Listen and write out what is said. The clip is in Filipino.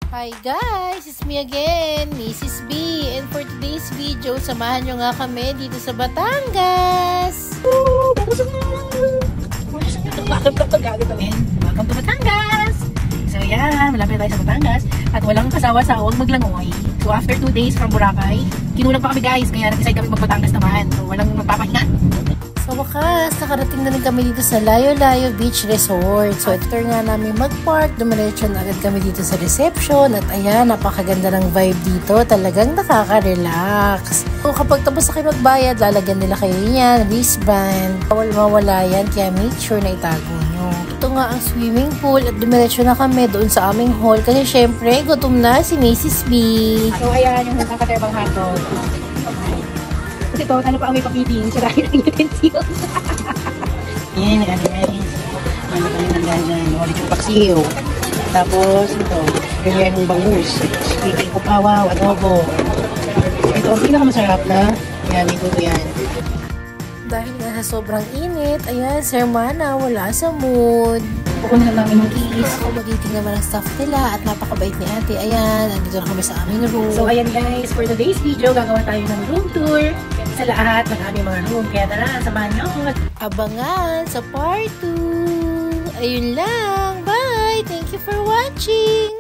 Hi guys! It's me again, Mrs. B. And for today's video, samahan nyo nga kami dito sa Batangas! Welcome to Batangas! So yan, malapit tayo sa Batangas. At walang kasawa-sawang maglangoy. So after 2 days from Boracay, kinulang pa kami guys. Kaya nag-decide kami mag-Batangas naman. So walang magpapahinga. Sa wakas, nakarating na rin kami dito sa Layo Layo Beach Resort. So after nga namin mag-park, dumiretso na agad kami dito sa reception. At ayan, napakaganda ng vibe dito. Talagang nakaka-relax. So kapag tapos na kayo magbayad, lalagyan nila kayo yan, wristband. Bawal mawala yan, kaya make sure na itago nyo. Ito nga ang swimming pool at dumiretso na kami doon sa aming hall. Kasi syempre, gutom na si Mrs. B. So ayan, yung nakakaterbang hotdog. Kasi ito, ano pa ang may papiting sa dahil ng utensils. Yan, nag-anin. Ano kami nag-anin. Ulit yung paksiyo. Tapos, ito, ganyan yung bangus. Speaking ko pawaw, adobo. Ito, ang pinakamasarap na. Yan, ito yan. Dahil nga sa sobrang init, ayan, Sir Mana, wala sa mood. Pukunin na namin yung keys. Ako magiting naman ang staff nila at napakabait ni ate. Ayan, nandito na kami sa aming room. So ayan guys, for today's video, gagawa tayo ng room tour sa lahat ng aming mga room. Kaya tara, samahan niyo ako. Abangan sa part 2. Ayun lang. Bye! Thank you for watching!